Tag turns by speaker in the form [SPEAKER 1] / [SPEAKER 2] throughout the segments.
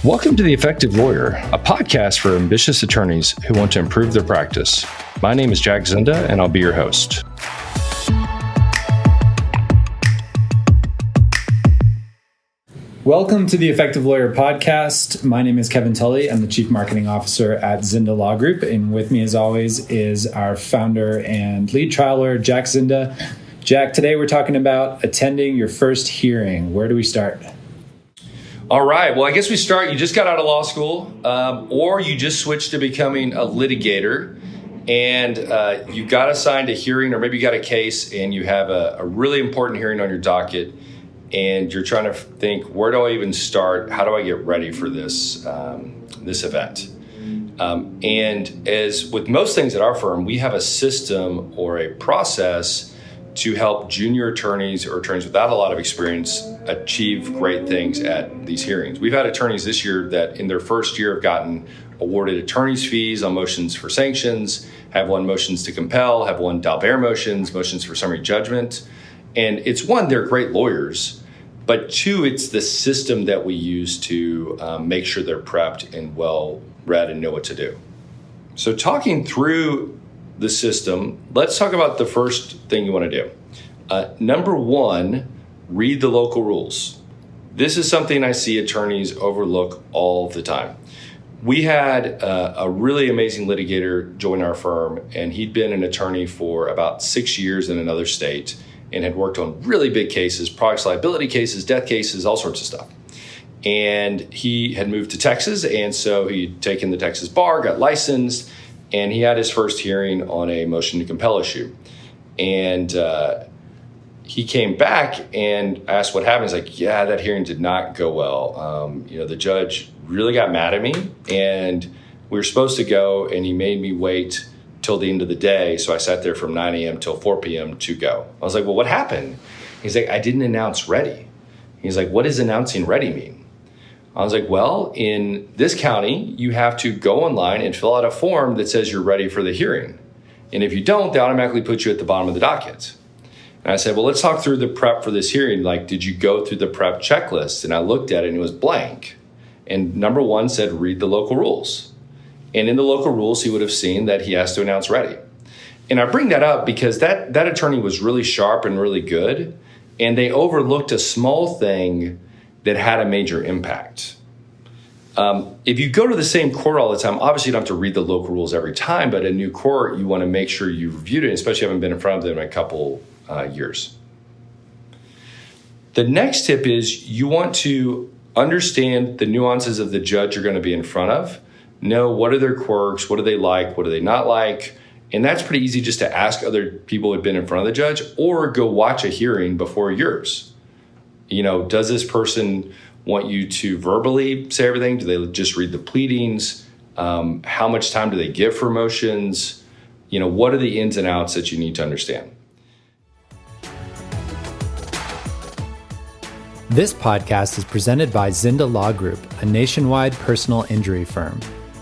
[SPEAKER 1] Welcome to The Effective Lawyer, a podcast for ambitious attorneys who want to improve their practice. My name is Jack Zinda, and I'll be your host.
[SPEAKER 2] Welcome to the Effective Lawyer podcast. My name is Kevin Tully. I'm the Chief Marketing Officer at Zinda Law Group. And with me, as always, is our founder and lead trial lawyer, Jack Zinda. Jack, today we're talking about attending your first hearing. Where do we start?
[SPEAKER 1] All right. Well, I guess we start, you just got out of law school, or you just switched to becoming a litigator, and you got assigned a hearing, or maybe you got a case, and you have a really important hearing on your docket, and you're trying to think, where do I even start? How do I get ready for this event? And as with most things at our firm, we have a system or a process to help junior attorneys or attorneys without a lot of experience achieve great things at these hearings. We've had attorneys this year that in their first year have gotten awarded attorney's fees on motions for sanctions, have won motions to compel, have won Dalbert motions for summary judgment. And it's one, they're great lawyers, but two, it's the system that we use to make sure they're prepped and well read and know what to do. So talking through the system, let's talk about the first thing you want to do. Number one, read the local rules. This is something I see attorneys overlook all the time. We had a really amazing litigator join our firm, and he'd been an attorney for about 6 years in another state and had worked on really big cases, products liability cases, death cases, all sorts of stuff. And he had moved to Texas, and so he'd taken the Texas bar, got licensed, and he had his first hearing on a motion to compel issue. And he came back and asked what happened. He's like, yeah, that hearing did not go well. The judge really got mad at me, and we were supposed to go, and he made me wait till the end of the day. So I sat there from 9 a.m. till 4 p.m. to go. I was like, well, what happened? He's like, I didn't announce ready. He's like, what does announcing ready mean? I was like, well, in this county, you have to go online and fill out a form that says you're ready for the hearing. And if you don't, they automatically put you at the bottom of the docket. And I said, well, let's talk through the prep for this hearing. Like, did you go through the prep checklist? And I looked at it and it was blank. And number one said, read the local rules. And in the local rules, he would have seen that he has to announce ready. And I bring that up because that attorney was really sharp and really good. And they overlooked a small thing that had a major impact. If you go to the same court all the time, obviously you don't have to read the local rules every time, but a new court, you want to make sure you reviewed it, especially if you haven't been in front of them in a couple years. The next tip is you want to understand the nuances of the judge you're going to be in front of. Know what are their quirks, what do they like, what do they not like, and that's pretty easy just to ask other people who've been in front of the judge or go watch a hearing before yours. Does this person want you to verbally say everything? Do they just read the pleadings? How much time do they give for motions? What are the ins and outs that you need to understand?
[SPEAKER 2] This podcast is presented by Zinda Law Group, a nationwide personal injury firm.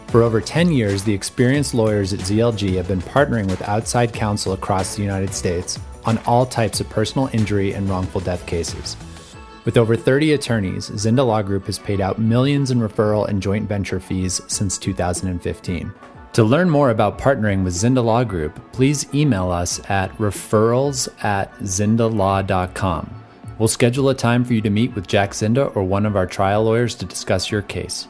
[SPEAKER 2] For over 10 years, the experienced lawyers at ZLG have been partnering with outside counsel across the United States on all types of personal injury and wrongful death cases. With over 30 attorneys, Zinda Law Group has paid out millions in referral and joint venture fees since 2015. To learn more about partnering with Zinda Law Group, please email us at referrals@zindalaw.com. We'll schedule a time for you to meet with Jack Zinda or one of our trial lawyers to discuss your case.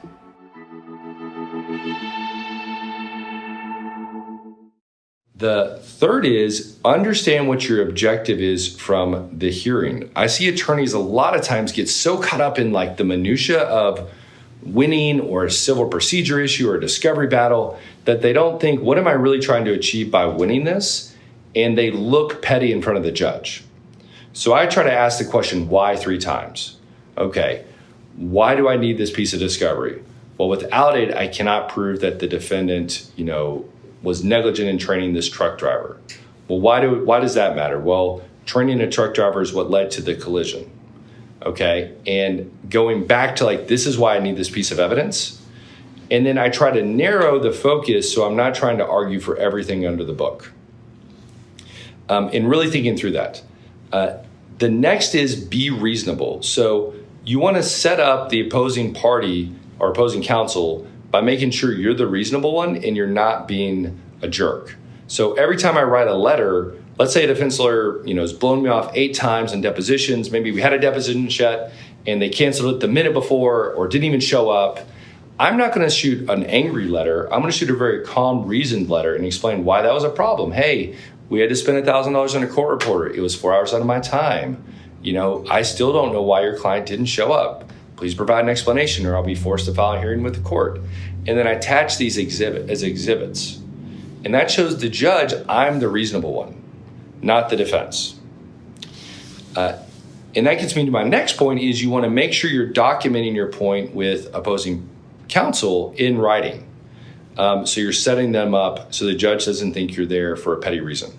[SPEAKER 1] The third is understand what your objective is from the hearing. I see attorneys a lot of times get so caught up in the minutia of winning or a civil procedure issue or a discovery battle that they don't think, what am I really trying to achieve by winning this? And they look petty in front of the judge. So I try to ask the question, why 3 times? Okay, why do I need this piece of discovery? Well, without it, I cannot prove that the defendant, was negligent in training this truck driver. Well, why does that matter? Well, training a truck driver is what led to the collision. Okay, and going back to this is why I need this piece of evidence. And then I try to narrow the focus so I'm not trying to argue for everything under the book. And really thinking through that. The next is be reasonable. So you want to set up the opposing party or opposing counsel by making sure you're the reasonable one and you're not being a jerk. So every time I write a letter, let's say a defense lawyer, has blown me off 8 times in depositions. Maybe we had a deposition set and they canceled it the minute before or didn't even show up. I'm not going to shoot an angry letter. I'm going to shoot a very calm, reasoned letter and explain why that was a problem. Hey, we had to spend $1,000 on a court reporter. It was 4 hours out of my time. I still don't know why your client didn't show up. Please provide an explanation or I'll be forced to file a hearing with the court. And then I attach these as exhibits. And that shows the judge I'm the reasonable one, not the defense. And that gets me to my next point is you want to make sure you're documenting your point with opposing counsel in writing. So you're setting them up so the judge doesn't think you're there for a petty reason.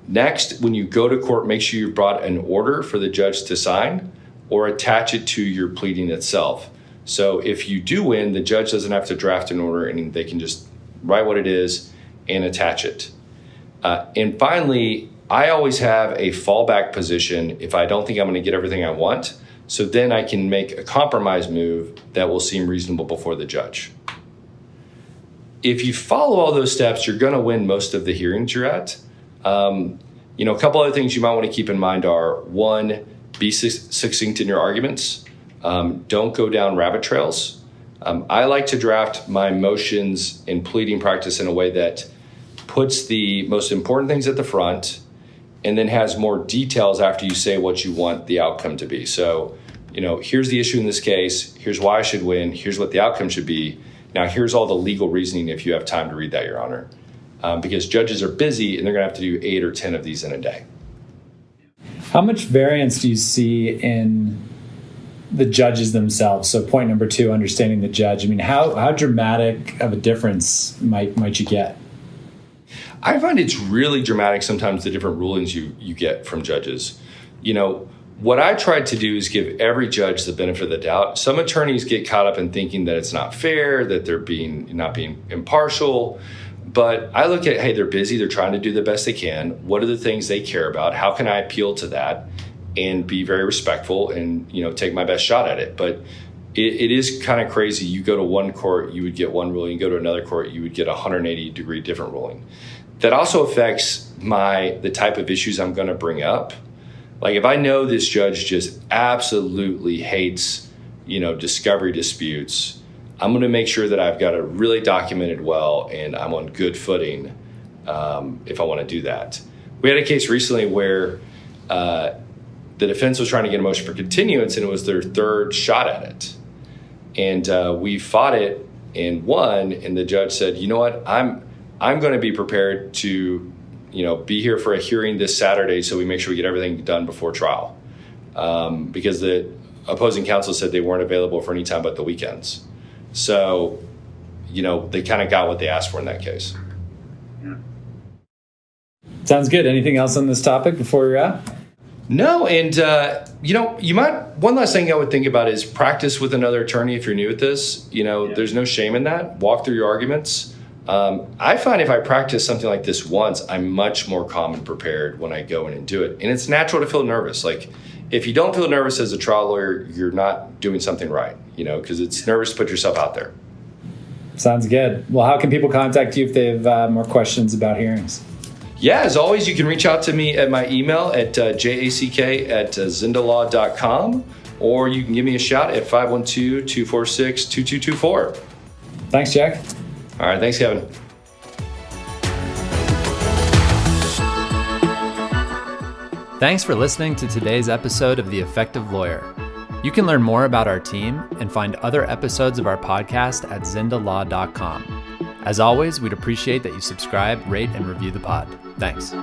[SPEAKER 1] Next, when you go to court, make sure you've brought an order for the judge to sign or attach it to your pleading itself. So if you do win, the judge doesn't have to draft an order and they can just write what it is and attach it. And finally, I always have a fallback position if I don't think I'm going to get everything I want. So then I can make a compromise move that will seem reasonable before the judge. If you follow all those steps, you're going to win most of the hearings you're at. A couple other things you might want to keep in mind are, 1, be succinct in your arguments. Don't go down rabbit trails. I like to draft my motions in pleading practice in a way that puts the most important things at the front and then has more details after you say what you want the outcome to be. So, here's the issue in this case. Here's why I should win. Here's what the outcome should be. Now, here's all the legal reasoning if you have time to read that, Your Honor. Because judges are busy and they're going to have to do 8 or 10 of these in a day.
[SPEAKER 2] How much variance do you see in the judges themselves? So point number 2, understanding the judge. How dramatic of a difference might you get?
[SPEAKER 1] I find it's really dramatic sometimes the different rulings you get from judges. What I tried to do is give every judge the benefit of the doubt. Some attorneys get caught up in thinking that it's not fair, that they're not being impartial. But I look at, hey, they're busy. They're trying to do the best they can. What are the things they care about? How can I appeal to that and be very respectful and, take my best shot at it? But it is kind of crazy. You go to one court, you would get one ruling. You go to another court, you would get a 180-degree different ruling. That also affects the type of issues I'm going to bring up. Like if I know this judge just absolutely hates, discovery disputes, I'm going to make sure that I've got it really documented well and I'm on good footing if I want to do that. We had a case recently where the defense was trying to get a motion for continuance and it was their 3rd shot at it. And we fought it and won, and the judge said, you know what, I'm going to be prepared to be here for a hearing this Saturday so we make sure we get everything done before trial. Because the opposing counsel said they weren't available for any time but the weekends. So, they kind of got what they asked for in that case.
[SPEAKER 2] Sounds good. Anything else on this topic before we wrap?
[SPEAKER 1] No, and one last thing I would think about is practice with another attorney if you're new at this. There's no shame in that. Walk through your arguments. I find if I practice something like this once, I'm much more calm and prepared when I go in and do it. And it's natural to feel nervous. Like if you don't feel nervous as a trial lawyer, you're not doing something right, because it's nervous to put yourself out there.
[SPEAKER 2] Sounds good. Well, how can people contact you if they have more questions about hearings?
[SPEAKER 1] Yeah, as always, you can reach out to me at my email at jack@zindalaw.com, or you can give me a shout at 512-246-2224.
[SPEAKER 2] Thanks, Jack.
[SPEAKER 1] All right, thanks, Kevin.
[SPEAKER 2] Thanks for listening to today's episode of The Effective Lawyer. You can learn more about our team and find other episodes of our podcast at zindalaw.com. As always, we'd appreciate that you subscribe, rate, and review the pod. Thanks.